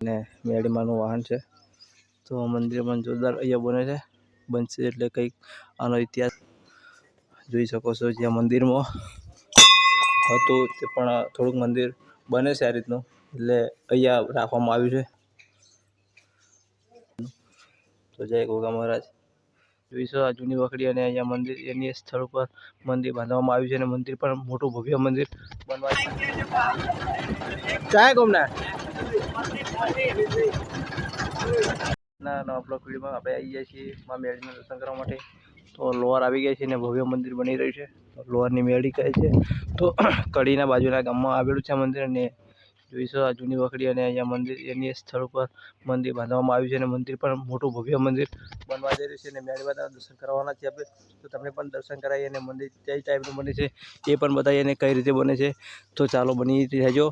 ને મેડીમાનું વાહન છે. તો મંદિર પણ જોરદાર અહીંયા બને છે, બનશે એટલે કંઈક આનો ઇતિહાસ જોઈ શકો છો. જ્યાં મંદિરમાં હતું તે પણ થોડુંક મંદિર બને છે આ રીતનું, એટલે અહીંયા રાખવામાં આવ્યું છે. તો જય ગોગા મહારાજ. જોઈશો આ જૂની વખડી અને અહીંયા મંદિર એની સ્થળ ઉપર મંદિર બાંધવામાં આવ્યું છે અને મંદિર પણ મોટું ભવ્ય મંદિર બનવા ચાય ગમના ના બ્લોક વિડીયોમાં આપણે આવી ગયા છીએ માં મેળીના દર્શન કરવા માટે. તો લોહાર આવી ગયા છે ને ભવ્ય મંદિર બની રહ્યું છે. લોહારની મેળી કહે છે. તો કડીના બાજુના ગામમાં આવેલું છે મંદિર, અને જોઈશો આ જૂની વખડી અને અહીંયા મંદિર એની સ્થળ ઉપર મંદિર બાંધવામાં આવ્યું છે અને મંદિર પણ મોટું ભવ્ય મંદિર બનવા જઈ રહ્યું છે. અને મેળી માતાના દર્શન કરવાના છે આપણે, તો તમને પણ દર્શન કરાવીએ અને મંદિર કઈ ટાઈપનું બને છે એ પણ બતાવીએ અને કઈ રીતે બને છે. તો ચાલો બની રહેજો,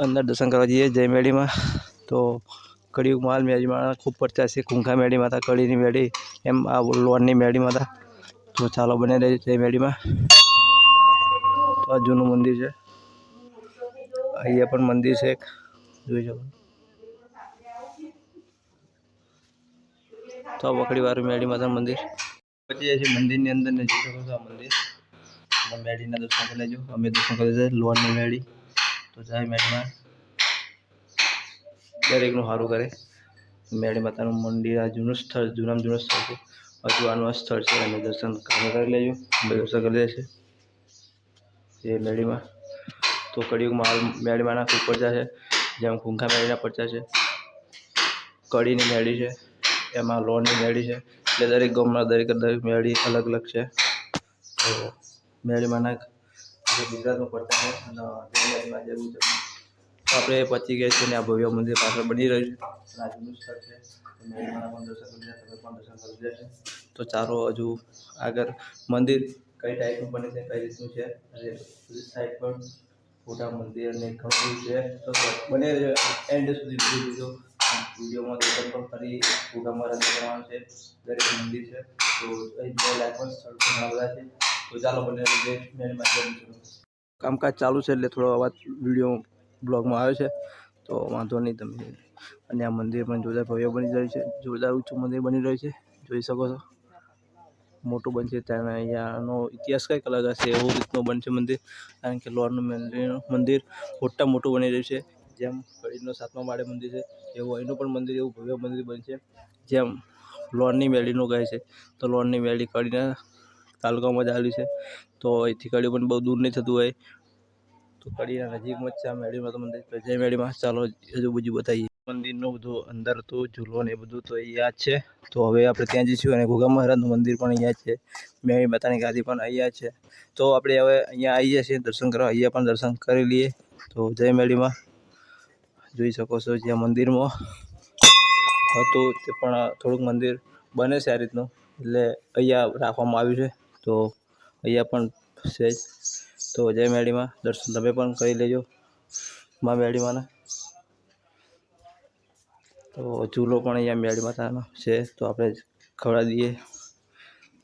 અંદર દર્શન કરવા જઈએ જય મેળીમાં. તો કળિયુગ માલ મેળીમાં ખૂબ પડતા છે, કુંખા મેળી માતા, કળીની મેળી, એમ આ લોણની મેળી માતા. તો ચાલો બને રહેજો જય મેળીમાં. તો આ જૂનું મંદિર છે, અહીંયા પણ મંદિર છે એક, જોઈ શકો. તો આ વખડી વાળું મેળી માતા મંદિર પછી જાય છે મંદિરની અંદર ને જોઈ શકો છો આ મંદિર. મેળીના દર્શન કરી લેજો, અમે દર્શન કરી છે લોણની મેળી. તો જય મેળીમાં, દરેકનું સારું કરે. મેળી માતાનું મંદિર આ જૂનું સ્થળ, જૂનું સ્થળ છે, અજવાનું સ્થળ છે, અને દર્શન કરી લેજો. અમે દર્શન કરી દે છે એ મેળીમાં. તો કળિયુગમાં મેળીમાંના ખૂબ પડતા છે, જેમ કુંખા મેળીના પડતા છે, કળીની મેળી છે, એમાં લોણની મેળી છે. એટલે દરેક ગામમાં દરેક મેળી અલગ અલગ છે. તો મેળીમાંના ગુજરાતમાં પડતા છે અને મેળીમાં જેવું છે. તો આપણે પચી ગયા છીએ અને આ ભવ્ય મંદિર પાછળ બની રહ્યું છે. આ જૂનું સ્થળ છે, મેળીમાંના પણ દર્શન કરી જાય, તમે પણ દર્શન કરી જાય છે. તો ચાલો હજુ આગળ મંદિર કઈ ટાઈપનું બને છે, કઈ રીતનું છે, અને સાઈડ પર મોટા મંદિર અને ઘણું છે. તો બને એન્ડ સુધી વિડીયોમાં દર્શન પણ કરી ગોગા મહારાજ કરવાનું છે. દરેક મંદિર છે, તો અહીં લાઈક પણ સ્થળ ઘણા બધા છે. તો ચાલો બને કામકાજ ચાલુ છે એટલે થોડો અવાજ વિડીયો બ્લોગમાં આવે છે, તો વાંધો નહીં તમે. અને આ મંદિર પણ જોરદાર ભવ્ય બની રહ્યું છે, જોરદાર ઊંચું મંદિર બની રહ્યું છે, જોઈ શકો છો. મોટું બનશે ત્યારે અહીંયાનો ઇતિહાસ કંઈક અલગ હશે, એવું રીતનું બનશે મંદિર. કારણ કે લોહારનું મંદિર મોટું બની રહ્યું છે. જેમ કળીનો 7મા માળે મંદિર છે, એવું અહીંનું પણ મંદિર એવું ભવ્ય મંદિર બનશે, જેમ લોણની મેળીનું કહે છે. તો લોણની મેળી કળીના તાલુકામાં જ આવેલી છે. તો અહીંથી કળી પણ બહુ દૂર નહીં થતું હોય, તો કળીના નજીકમાં જ છે આ મેળીમાં તો મંદિર. જય મેળીમાં. ચાલો હજુ બીજું બતાવીએ મંદિરનું બધું અંદર તો ઝૂલો ને એ બધું તો અહીંયા જ છે. તો હવે આપણે ત્યાં જઈશું, અને ગોગા મહારાજનું મંદિર પણ અહીંયા જ છે, મેળી માતાની ગાદી પણ અહીંયા છે. તો આપણે હવે અહીંયા આવીએ છીએ દર્શન કરવા, અહીંયા પણ દર્શન કરી લઈએ. તો જય મેળીમાં. જોઈ શકો છો જ્યાં મંદિરમાં હતું તે પણ થોડુંક મંદિર બને છે આ રીતનું, એટલે અહીંયા રાખવામાં આવ્યું છે. તો અહીંયા પણ છે જ. તો જય મેળીમાં, દર્શન તમે પણ કરી લેજો માં મેળીમાંના. તો ઝૂલો પણ અહીંયા મેળી માતાનો છે, તો આપણે ખવડાવી દઈએ.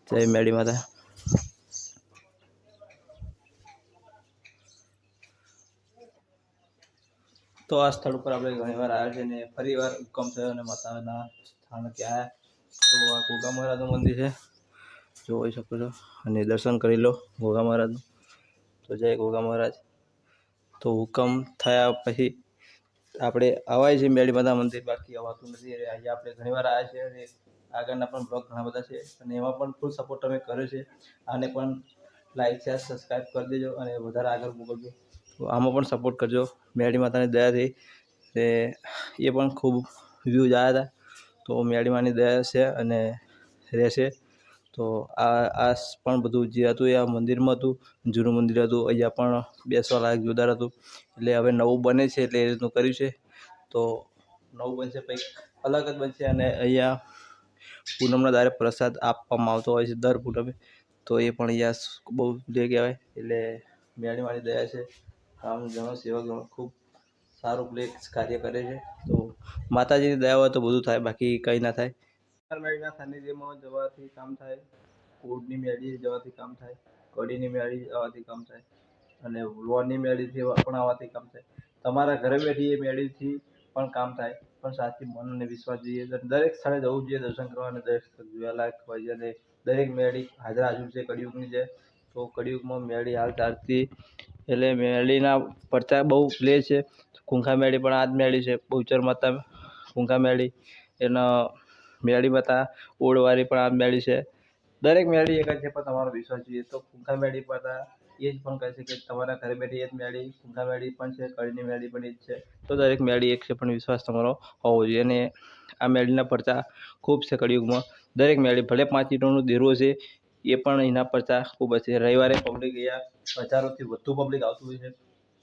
જય મેળી માતા. તો આ સ્થળ ઉપર આપણે ઘણીવાર આવ્યા છે ને ફરી વાર હુકમ થયો અને માતાના સ્થાન ત્યાં આવ્યા. તો આ ગોગા મહારાજનું મંદિર છે, જોઈ શકો છો, અને દર્શન કરી લો ગોગા મહારાજનું. તો જય ગોગા મહારાજ. તો હુકમ થયા પછી આપણે આવાય છે મેળી માતા મંદિર, બાકી આવતું નથી. અહીંયા આપણે ઘણીવાર આવ્યા છે અને આગળના પણ બ્લોગ ઘણા બધા છે, અને એમાં પણ ફૂલ સપોર્ટ તમે કર્યો છે. આને પણ લાઈક શેર સબસ્ક્રાઈબ કરી દેજો અને વધારે આગળ મોકલજો. તો આમાં પણ સપોર્ટ કરજો. મેળી માતાની દયાથી એ પણ ખૂબ વ્યૂઝ આવ્યા હતા. તો મેળી માની દયા છે અને રહેશે. તો આ પણ બધું જે હતું એ આ મંદિરમાં હતું, જૂનું મંદિર હતું. અહીંયા પણ બેસવા લાયક જોરદાર હતું. એટલે હવે નવું બને છે એટલે એ રીતનું કર્યું છે. તો નવું બનશે કંઈક અલગ જ બનશે. અને અહીંયા પૂનમના દારે પ્રસાદ આપવામાં આવતો હોય છે દર પૂનમે. તો એ પણ અહીંયા બહુ જે કહેવાય, એટલે મેળી માની દયા છે. કામ જણો સેવક જણો ખૂબ સારું પ્લે કાર્ય કરે છે. તો માતાજીની દયા હોય તો બધું થાય, બાકી કંઈ ના થાય. મેળીના સાનિધ્યમાં જવાથી કામ થાય, કોડની મેળી જવાથી કામ થાય, કડીની મેળી જવાથી કામ થાય, અને લોણની મેળીથી પણ આવવાથી કામ થાય. તમારા ઘરે બેઠી એ મેળીથી પણ કામ થાય, પણ સાચી મન અને વિશ્વાસ જોઈએ. દરેક સ્થળે જવું જોઈએ દર્શન કરવા, અને દરેક સ્થળ જોવાલાયક હોય છે. અને દરેક મેળી હાજરા હાજર છે કળિયુગની છે. તો કળિયુગમાં મેળી હાલ ચાલતી, એટલે મેળીના પરચા બહુ લે છે. કુંખા મેળી પણ આ જ મેળી છે. બહુચર માતા કુંખા મેળી, એના મેળી માતા ઓળવારી પણ આ જ મેળી છે. દરેક મેળી એક જ છે, પણ તમારો વિશ્વાસ જોઈએ તો કુંખા મેળી માતા એ જ પણ કહે છે કે તમારા ઘરે બેઠી એ જ મેળી કુંખા મેળી પણ છે, કળીની મેળી પણ એ જ છે. તો દરેક મેળી એક છે, પણ વિશ્વાસ તમારો હોવો જોઈએ. અને આ મેળીના પરચા ખૂબ છે કળિયુગમાં. દરેક મેળી ભલે 5 ઈંટોનું દેરું હશે, એ પણ એના પરચા ખૂબ હશે. રવિવારે પબ્લિક અહીંયા હજારોથી વધુ પબ્લિક આવતું હોય છે,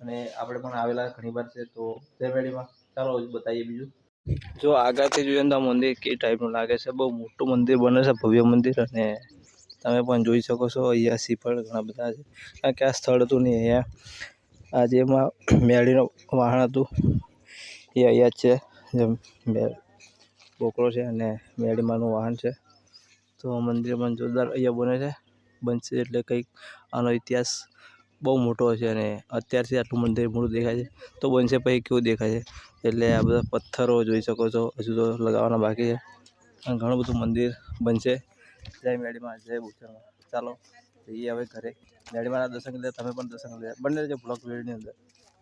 અને આપણે પણ આવેલા ઘણી વાર છે. તો તે મેળીમાં ચાલો બતાવીએ બીજું. જો આગળથી જોઈએ તો આ મંદિર કે ટાઈપનું લાગે છે. બહુ મોટું મંદિર બને છે, ભવ્ય મંદિર. અને તમે પણ જોઈ શકો છો અહીંયા શ્રીફળ ઘણા બધા છે. કારણ કે આ સ્થળ હતું નહીં, અહીંયા આ જેમાં મેળીનું વાહન હતું એ અહીંયા જ છે. જેમ બોકડો છે અને મેળીમાનું વાહન છે. તો મંદિર પણ જોરદાર અહીંયા બને છે, બનશે એટલે કંઈક આનો ઇતિહાસ બહુ મોટો હશે. અને અત્યારથી આટલું મંદિર મોટું દેખાય છે, તો બનશે પછી કેવું દેખાય છે. એટલે આ બધા પથ્થરો જોઈ શકો છો, હજુ તો લગાવવાના બાકી છે. અને ઘણું બધું મંદિર બનશે. જય મેળીમાં, જય બુચરમાં. ચાલો જઈએ હવે ઘરે. મેળીમાના દર્શન કરી તમે પણ દર્શન કરી બંને જે બ્લોક વિડીયોની અંદર.